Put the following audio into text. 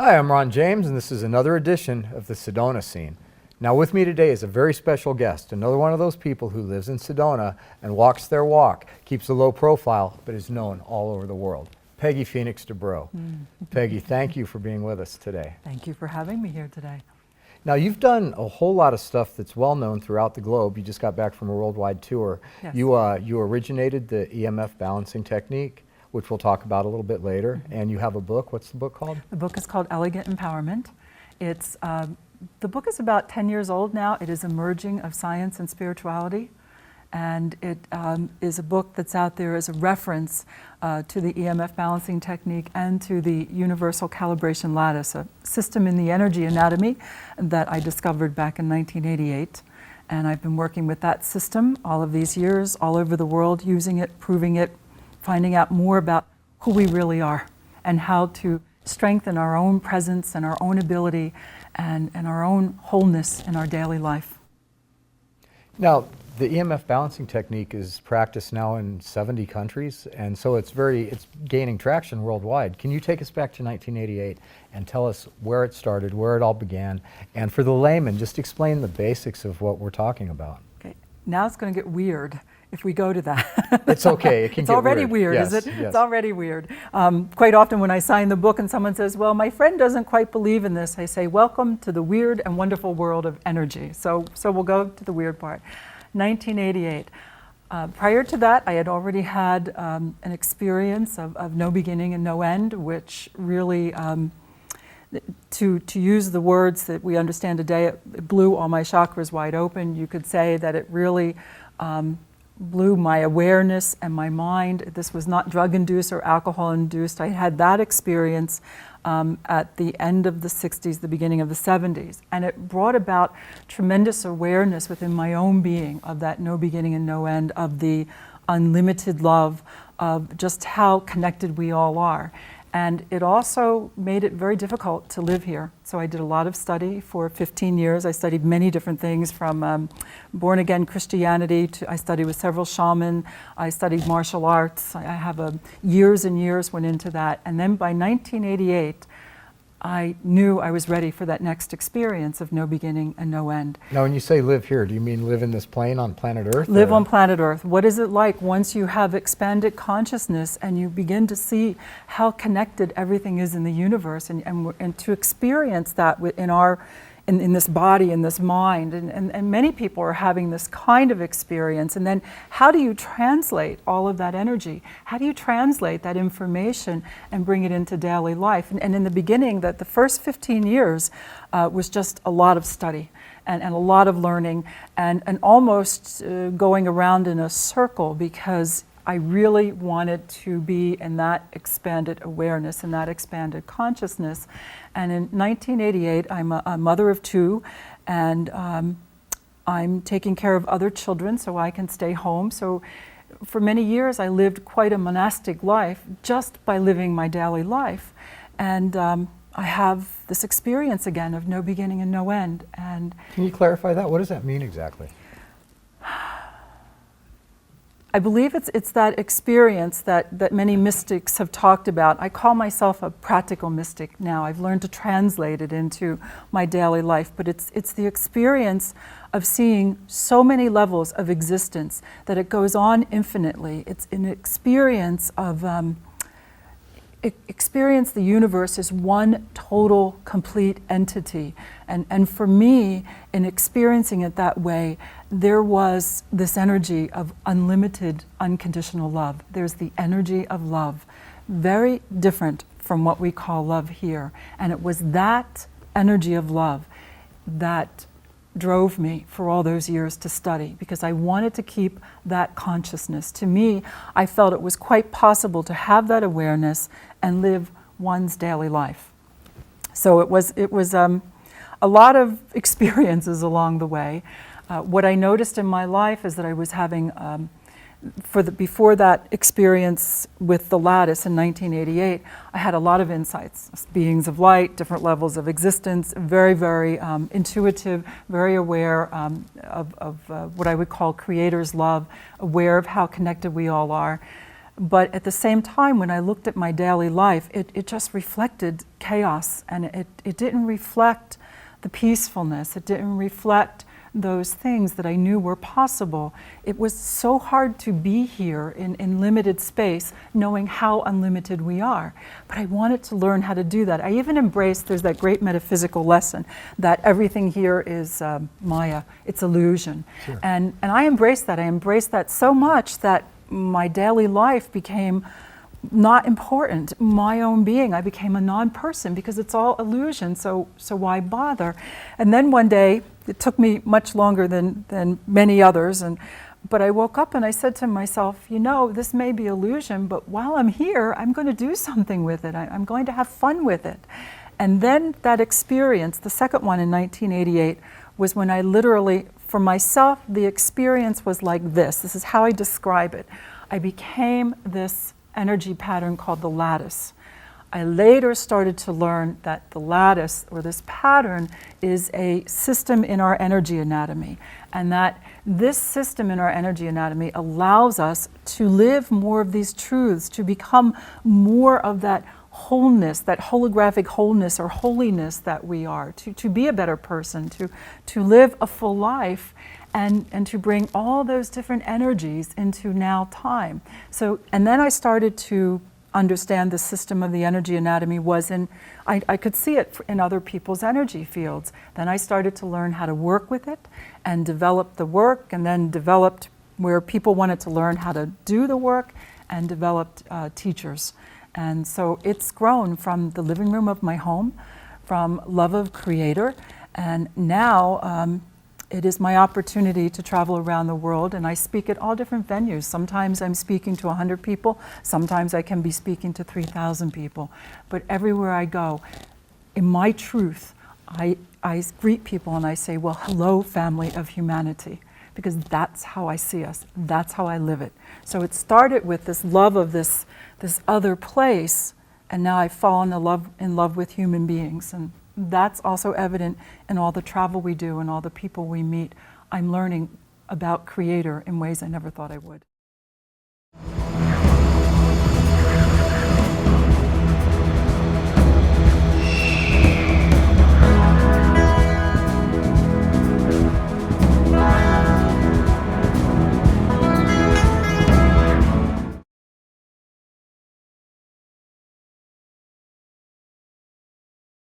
Hi, I'm Ron James, and this is another edition of the Sedona Scene. Now with me today is a very special guest, another one of those people who lives in Sedona and walks their walk, keeps a low profile, but is known all over the world. Peggy Phoenix Dubro. Peggy, thank you for being with us today. Thank you for having me here today. Now you've done a whole lot of stuff that's well known throughout the globe. You just got back from a worldwide tour. Yes. You originated the EMF balancing technique, which we'll talk about a little bit later, and you have a book. What's the book called? The book is called Elegant Empowerment. It's the book is about 10 years old now. It is a merging of science and spirituality, and it is a book that's out there as a reference to the EMF balancing technique and to the universal calibration lattice, a system in the energy anatomy that I discovered back in 1988. And I've been working with that system all of these years, all over the world, using it, proving it, finding out more about who we really are and how to strengthen our own presence and our own ability and our own wholeness in our daily life. Now, the EMF balancing technique is practiced now in 70 countries, and so it's gaining traction worldwide. Can you take us back to 1988 and tell us where it started, where it all began, and for the layman, just explain the basics of what we're talking about. Okay, now it's going to get weird if we go to that. It's okay, it can it's get already weird. weird, Yes, is it? yes. It's already weird. Quite often when I sign the book and someone says, well, my friend doesn't quite believe in this, I say, welcome to the weird and wonderful world of energy. So we'll go to the weird part. 1988. Prior to that, I had already had an experience of no beginning and no end, which really, to use the words that we understand today, it blew all my chakras wide open. You could say that it really blew my awareness and my mind. This was not drug-induced or alcohol-induced. I had that experience at the end of the 60s, the beginning of the 70s. And it brought about tremendous awareness within my own being of that no beginning and no end, of the unlimited love, of just how connected we all are. And it also made it very difficult to live here. So I did a lot of study for 15 years. I studied many different things, from born-again Christianity to I studied with several shamans. I studied martial arts. I have years and years went into that. And then by 1988, I knew I was ready for that next experience of no beginning and no end. Now when you say live here, do you mean live in this plane on planet Earth? Live on planet Earth. What is it like once you have expanded consciousness and you begin to see how connected everything is in the universe, and to experience that in this body, in this mind, and many people are having this kind of experience. And then how do you translate all of that energy? How do you translate that information and bring it into daily life? And in the beginning, the first 15 years was just a lot of study and a lot of learning and almost going around in a circle, because I really wanted to be in that expanded awareness and that expanded consciousness. And in 1988, I'm a mother of two, and I'm taking care of other children so I can stay home. So for many years, I lived quite a monastic life just by living my daily life. And I have this experience again of no beginning and no end. And can you clarify that? What does that mean exactly? I believe it's that experience that many mystics have talked about. I call myself a practical mystic now. I've learned to translate it into my daily life, but it's the experience of seeing so many levels of existence that it goes on infinitely. It's an experience of experience the universe as one total, complete entity. And for me, in experiencing it that way, there was this energy of unlimited, unconditional love. There's the energy of love, very different from what we call love here. And it was that energy of love that drove me for all those years to study, because I wanted to keep that consciousness. To me, I felt it was quite possible to have that awareness and live one's daily life. So it was a lot of experiences along the way. What I noticed in my life is that I was having, before that experience with the lattice in 1988, I had a lot of insights, beings of light, different levels of existence, very, very intuitive, very aware of what I would call creator's love, aware of how connected we all are. But at the same time, when I looked at my daily life, it just reflected chaos, and it didn't reflect the peacefulness. It didn't reflect those things that I knew were possible. It was so hard to be here in limited space, knowing how unlimited we are. But I wanted to learn how to do that. I even embraced, there's that great metaphysical lesson, that everything here is Maya, it's illusion. Sure. And I embraced that. I embraced that so much that my daily life became not important. My own being, I became a non-person because it's all illusion, so why bother? And then one day, it took me much longer than many others, but I woke up and I said to myself, you know, this may be illusion, but while I'm here, I'm going to do something with it. I'm going to have fun with it. And then that experience, the second one in 1988, was when I literally, for myself, the experience was like this. This is how I describe it. I became this energy pattern called the lattice. I later started to learn that the lattice, or this pattern, is a system in our energy anatomy, and that this system in our energy anatomy allows us to live more of these truths, to become more of that wholeness, that holographic wholeness or holiness that we are, to be a better person, to live a full life, and to bring all those different energies into now time. So, and then I started to understand the system of the energy anatomy was in, I could see it in other people's energy fields. Then I started to learn how to work with it and develop the work, and then developed where people wanted to learn how to do the work, and developed teachers. And so it's grown from the living room of my home, from love of Creator, and now it is my opportunity to travel around the world, and I speak at all different venues. Sometimes I'm speaking to 100 people, sometimes I can be speaking to 3,000 people. But everywhere I go, in my truth, I greet people and I say, well, hello, family of humanity, because that's how I see us, that's how I live it. So it started with this love of this other place, and now I've fallen in love with human beings. And that's also evident in all the travel we do and all the people we meet. I'm learning about Creator in ways I never thought I would.